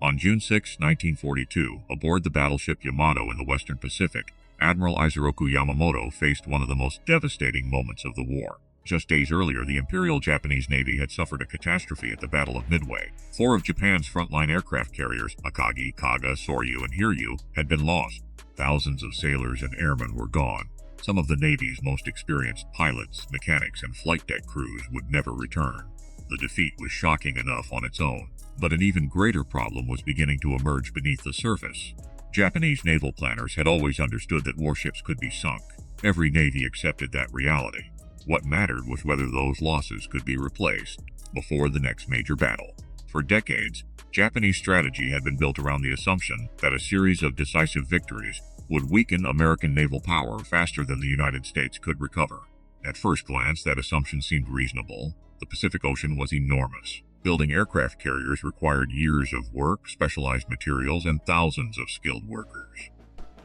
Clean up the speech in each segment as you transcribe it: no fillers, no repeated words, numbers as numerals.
On June 6, 1942, aboard the battleship Yamato in the Western Pacific, Admiral Isoroku Yamamoto faced one of the most devastating moments of the war. Just days earlier, the Imperial Japanese Navy had suffered a catastrophe at the Battle of Midway. 4 of Japan's frontline aircraft carriers, Akagi, Kaga, Soryu, and Hiryu, had been lost. Thousands of sailors and airmen were gone. Some of the Navy's most experienced pilots, mechanics, and flight deck crews would never return. The defeat was shocking enough on its own, but an even greater problem was beginning to emerge beneath the surface. Japanese naval planners had always understood that warships could be sunk. Every navy accepted that reality. What mattered was whether those losses could be replaced before the next major battle. For decades, Japanese strategy had been built around the assumption that a series of decisive victories would weaken American naval power faster than the United States could recover. At first glance, that assumption seemed reasonable. The Pacific Ocean was enormous. Building aircraft carriers required years of work, specialized materials, and thousands of skilled workers.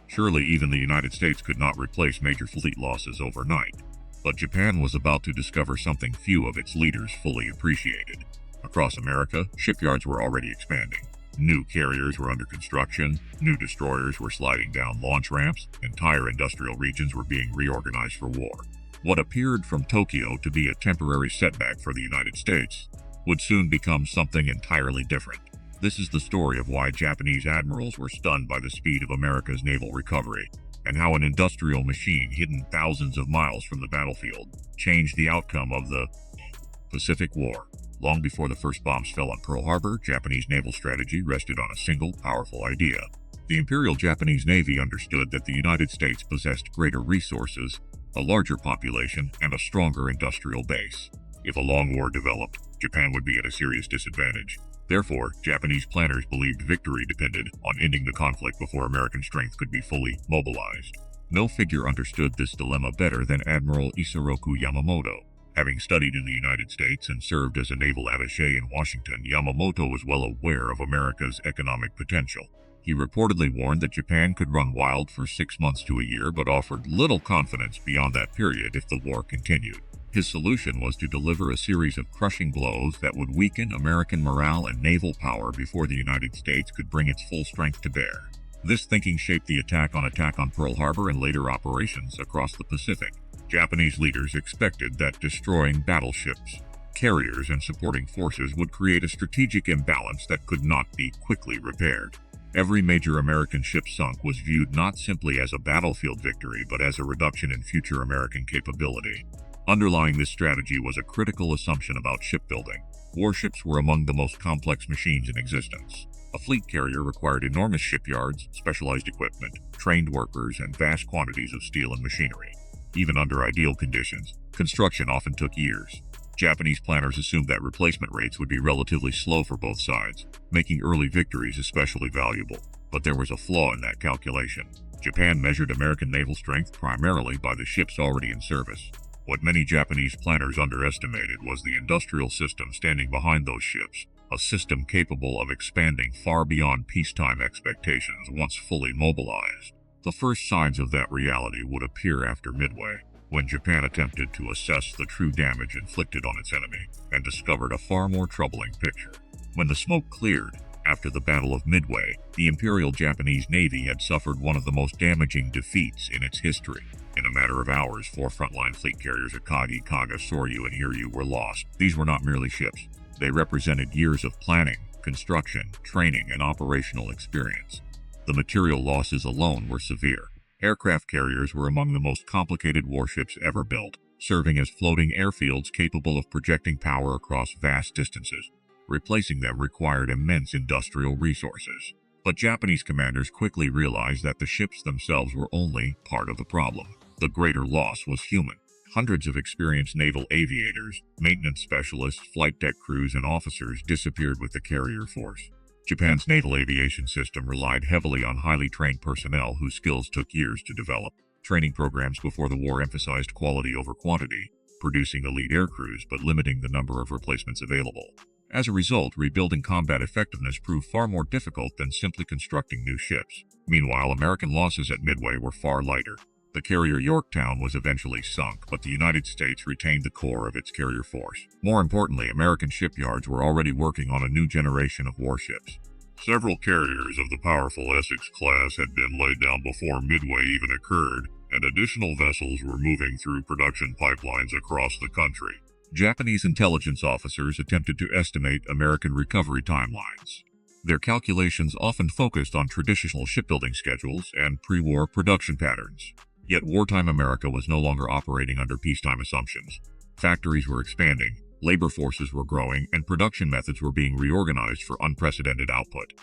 Surely even the United States could not replace major fleet losses overnight. But Japan was about to discover something few of its leaders fully appreciated. Across America, shipyards were already expanding. New carriers were under construction, new destroyers were sliding down launch ramps, entire industrial regions were being reorganized for war. What appeared from Tokyo to be a temporary setback for the United States would soon become something entirely different. This is the story of why Japanese admirals were stunned by the speed of America's naval recovery, and how an industrial machine hidden thousands of miles from the battlefield changed the outcome of the Pacific War. Long before the first bombs fell on Pearl Harbor, Japanese naval strategy rested on a single, powerful idea. The Imperial Japanese Navy understood that the United States possessed greater resources, a larger population, and a stronger industrial base. If a long war developed, Japan would be at a serious disadvantage. Therefore, Japanese planners believed victory depended on ending the conflict before American strength could be fully mobilized. No figure understood this dilemma better than Admiral Isoroku Yamamoto. Having studied in the United States and served as a naval attaché in Washington, Yamamoto was well aware of America's economic potential. He reportedly warned that Japan could run wild for 6 months to a year, but offered little confidence beyond that period if the war continued. His solution was to deliver a series of crushing blows that would weaken American morale and naval power before the United States could bring its full strength to bear. This thinking shaped the attack on Pearl Harbor and later operations across the Pacific. Japanese leaders expected that destroying battleships, carriers, and supporting forces would create a strategic imbalance that could not be quickly repaired. Every major American ship sunk was viewed not simply as a battlefield victory, but as a reduction in future American capability. Underlying this strategy was a critical assumption about shipbuilding. Warships were among the most complex machines in existence. A fleet carrier required enormous shipyards, specialized equipment, trained workers, and vast quantities of steel and machinery. Even under ideal conditions, construction often took years. Japanese planners assumed that replacement rates would be relatively slow for both sides, making early victories especially valuable. But there was a flaw in that calculation. Japan measured American naval strength primarily by the ships already in service. What many Japanese planners underestimated was the industrial system standing behind those ships, a system capable of expanding far beyond peacetime expectations once fully mobilized. The first signs of that reality would appear after Midway, when Japan attempted to assess the true damage inflicted on its enemy, and discovered a far more troubling picture. When the smoke cleared, after the Battle of Midway, the Imperial Japanese Navy had suffered one of the most damaging defeats in its history. In a matter of hours, 4 frontline fleet carriers Akagi, Kaga, Soryu, and Hiryu were lost. These were not merely ships. They represented years of planning, construction, training, and operational experience. The material losses alone were severe. Aircraft carriers were among the most complicated warships ever built, serving as floating airfields capable of projecting power across vast distances. Replacing them required immense industrial resources. But Japanese commanders quickly realized that the ships themselves were only part of the problem. The greater loss was human. Hundreds of experienced naval aviators, maintenance specialists, flight deck crews, and officers disappeared with the carrier force. Japan's naval aviation system relied heavily on highly trained personnel whose skills took years to develop. Training programs before the war emphasized quality over quantity, producing elite air crews but limiting the number of replacements available. As a result, rebuilding combat effectiveness proved far more difficult than simply constructing new ships. Meanwhile, American losses at Midway were far lighter. The carrier Yorktown was eventually sunk, but the United States retained the core of its carrier force. More importantly, American shipyards were already working on a new generation of warships. Several carriers of the powerful Essex class had been laid down before Midway even occurred, and additional vessels were moving through production pipelines across the country. Japanese intelligence officers attempted to estimate American recovery timelines. Their calculations often focused on traditional shipbuilding schedules and pre-war production patterns. Yet wartime America was no longer operating under peacetime assumptions. Factories were expanding, labor forces were growing, and production methods were being reorganized for unprecedented output.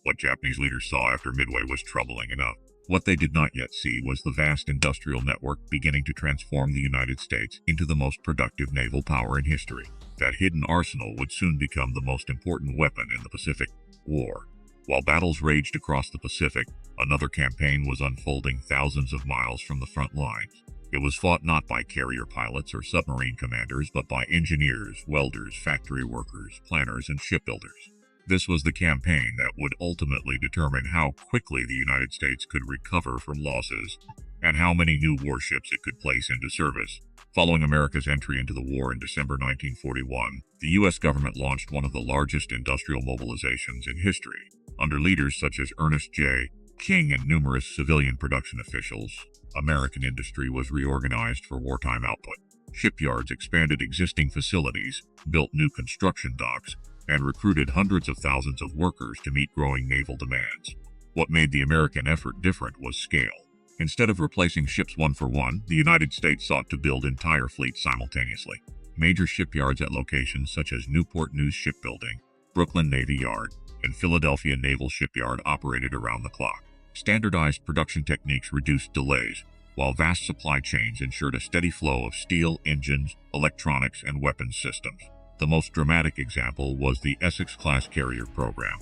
What Japanese leaders saw after Midway was troubling enough. What they did not yet see was the vast industrial network beginning to transform the United States into the most productive naval power in history. That hidden arsenal would soon become the most important weapon in the Pacific War. While battles raged across the Pacific, another campaign was unfolding thousands of miles from the front lines. It was fought not by carrier pilots or submarine commanders, but by engineers, welders, factory workers, planners, and shipbuilders. This was the campaign that would ultimately determine how quickly the United States could recover from losses and how many new warships it could place into service. Following America's entry into the war in December 1941, the U.S. government launched one of the largest industrial mobilizations in history. Under leaders such as Ernest J. King and numerous civilian production officials, American industry was reorganized for wartime output. Shipyards expanded existing facilities, built new construction docks, and recruited hundreds of thousands of workers to meet growing naval demands. What made the American effort different was scale. Instead of replacing ships one for one, the United States sought to build entire fleets simultaneously. Major shipyards at locations such as Newport News Shipbuilding, Brooklyn Navy Yard, and Philadelphia Naval Shipyard operated around the clock. Standardized production techniques reduced delays, while vast supply chains ensured a steady flow of steel, engines, electronics, and weapons systems. The most dramatic example was the Essex-class carrier program.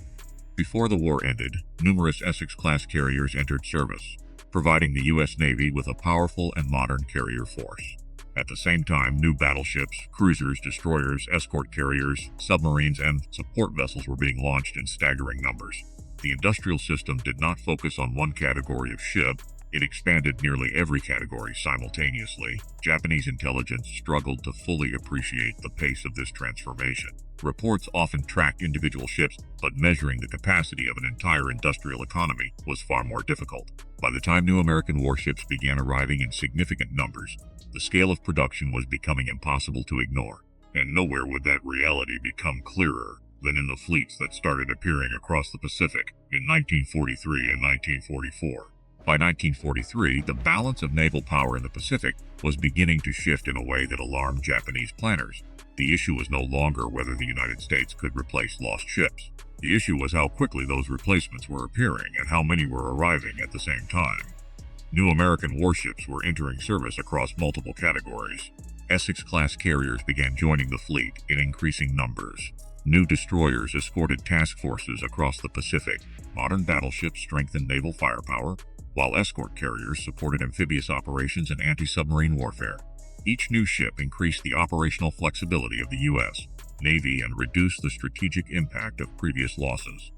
Before the war ended, numerous Essex-class carriers entered service, providing the U.S. Navy with a powerful and modern carrier force. At the same time, new battleships, cruisers, destroyers, escort carriers, submarines, and support vessels were being launched in staggering numbers. The industrial system did not focus on one category of ship. It expanded nearly every category simultaneously. Japanese intelligence struggled to fully appreciate the pace of this transformation. Reports often tracked individual ships, but measuring the capacity of an entire industrial economy was far more difficult. By the time new American warships began arriving in significant numbers, the scale of production was becoming impossible to ignore. And nowhere would that reality become clearer than in the fleets that started appearing across the Pacific in 1943 and 1944. By 1943, the balance of naval power in the Pacific was beginning to shift in a way that alarmed Japanese planners. The issue was no longer whether the United States could replace lost ships. The issue was how quickly those replacements were appearing and how many were arriving at the same time. New American warships were entering service across multiple categories. Essex-class carriers began joining the fleet in increasing numbers. New destroyers escorted task forces across the Pacific. Modern battleships strengthened naval firepower, while escort carriers supported amphibious operations and anti-submarine warfare. Each new ship increased the operational flexibility of the U.S. Navy and reduced the strategic impact of previous losses.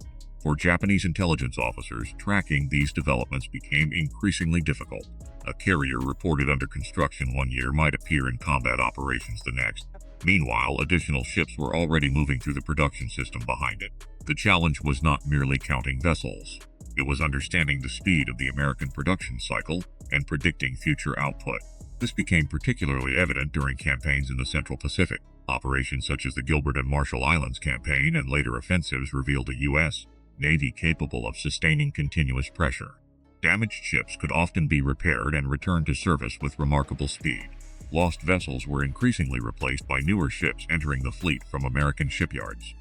For Japanese intelligence officers, tracking these developments became increasingly difficult. A carrier reported under construction one year might appear in combat operations the next. Meanwhile, additional ships were already moving through the production system behind it. The challenge was not merely counting vessels. It was understanding the speed of the American production cycle and predicting future output. This became particularly evident during campaigns in the Central Pacific. Operations such as the Gilbert and Marshall Islands campaign and later offensives revealed a U.S. Navy capable of sustaining continuous pressure. Damaged ships could often be repaired and returned to service with remarkable speed. Lost vessels were increasingly replaced by newer ships entering the fleet from American shipyards.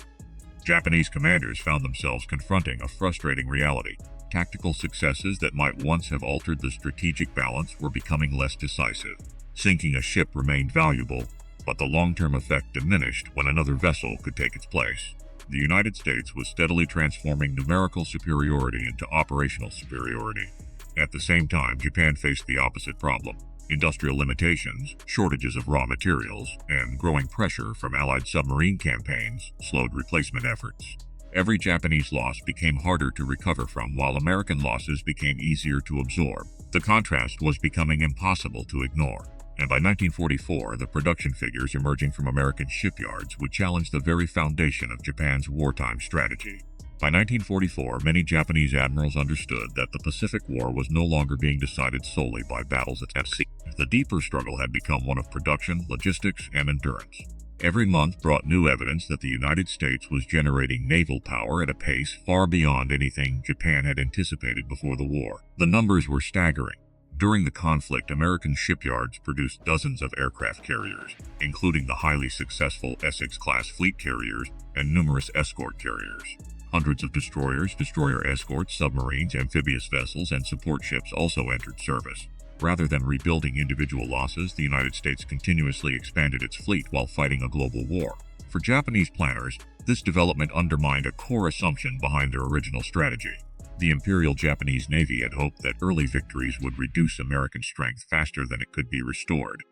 Japanese commanders found themselves confronting a frustrating reality. Tactical successes that might once have altered the strategic balance were becoming less decisive. Sinking a ship remained valuable, but the long-term effect diminished when another vessel could take its place. The United States was steadily transforming numerical superiority into operational superiority. At the same time, Japan faced the opposite problem. Industrial limitations, shortages of raw materials, and growing pressure from Allied submarine campaigns slowed replacement efforts. Every Japanese loss became harder to recover from, while American losses became easier to absorb. The contrast was becoming impossible to ignore, and by 1944, the production figures emerging from American shipyards would challenge the very foundation of Japan's wartime strategy. By 1944, many Japanese admirals understood that the Pacific War was no longer being decided solely by battles at sea. The deeper struggle had become one of production, logistics, and endurance. Every month brought new evidence that the United States was generating naval power at a pace far beyond anything Japan had anticipated before the war. The numbers were staggering. During the conflict, American shipyards produced dozens of aircraft carriers, including the highly successful Essex-class fleet carriers and numerous escort carriers. Hundreds of destroyers, destroyer escorts, submarines, amphibious vessels, and support ships also entered service. Rather than rebuilding individual losses, the United States continuously expanded its fleet while fighting a global war. For Japanese planners, this development undermined a core assumption behind their original strategy. The Imperial Japanese Navy had hoped that early victories would reduce American strength faster than it could be restored.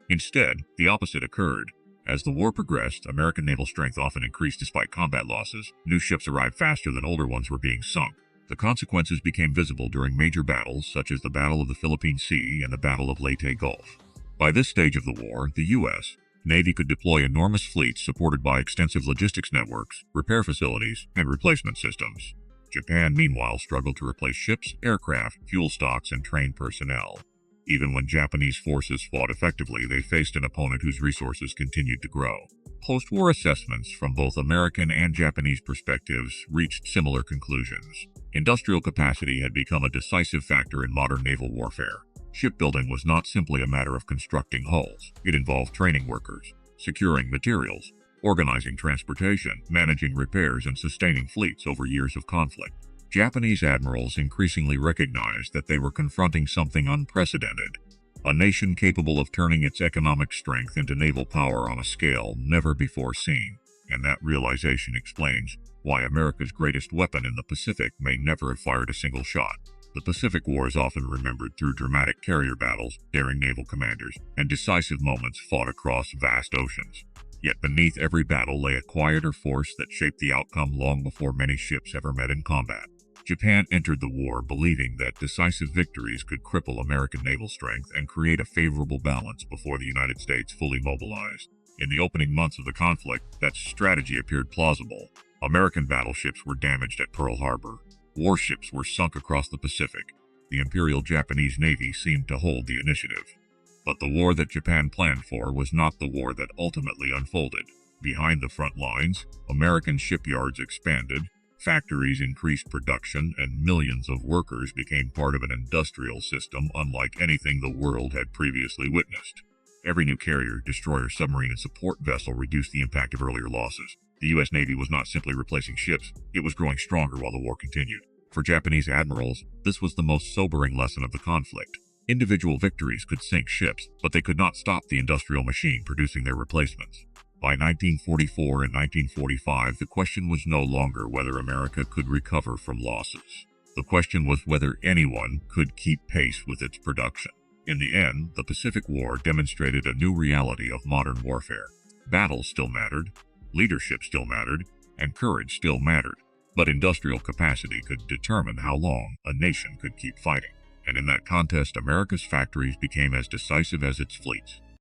Instead, the opposite occurred. As the war progressed, American naval strength often increased despite combat losses. New ships arrived faster than older ones were being sunk. The consequences became visible during major battles such as the Battle of the Philippine Sea and the Battle of Leyte Gulf. By this stage of the war, the U.S. Navy could deploy enormous fleets supported by extensive logistics networks, repair facilities, and replacement systems. Japan, meanwhile, struggled to replace ships, aircraft, fuel stocks, and trained personnel. Even when Japanese forces fought effectively, they faced an opponent whose resources continued to grow. Post-war assessments from both American and Japanese perspectives reached similar conclusions. Industrial capacity had become a decisive factor in modern naval warfare. Shipbuilding was not simply a matter of constructing hulls. It involved training workers, securing materials, organizing transportation, managing repairs, and sustaining fleets over years of conflict. Japanese admirals increasingly recognized that they were confronting something unprecedented, a nation capable of turning its economic strength into naval power on a scale never before seen. And that realization explains why America's greatest weapon in the Pacific may never have fired a single shot. The Pacific War is often remembered through dramatic carrier battles, daring naval commanders, and decisive moments fought across vast oceans. Yet beneath every battle lay a quieter force that shaped the outcome long before many ships ever met in combat. Japan entered the war believing that decisive victories could cripple American naval strength and create a favorable balance before the United States fully mobilized. In the opening months of the conflict, that strategy appeared plausible. American battleships were damaged at Pearl Harbor. Warships were sunk across the Pacific. The Imperial Japanese Navy seemed to hold the initiative. But the war that Japan planned for was not the war that ultimately unfolded. Behind the front lines, American shipyards expanded, factories increased production, and millions of workers became part of an industrial system unlike anything the world had previously witnessed. Every new carrier, destroyer, submarine, and support vessel reduced the impact of earlier losses. The U.S. Navy was not simply replacing ships, it was growing stronger while the war continued. For Japanese admirals, this was the most sobering lesson of the conflict. Individual victories could sink ships, but they could not stop the industrial machine producing their replacements. By 1944 and 1945, the question was no longer whether America could recover from losses. The question was whether anyone could keep pace with its production. In the end, the Pacific War demonstrated a new reality of modern warfare. Battles still mattered, leadership still mattered, and courage still mattered. But industrial capacity could determine how long a nation could keep fighting. And in that contest, America's factories became as decisive as its fleets.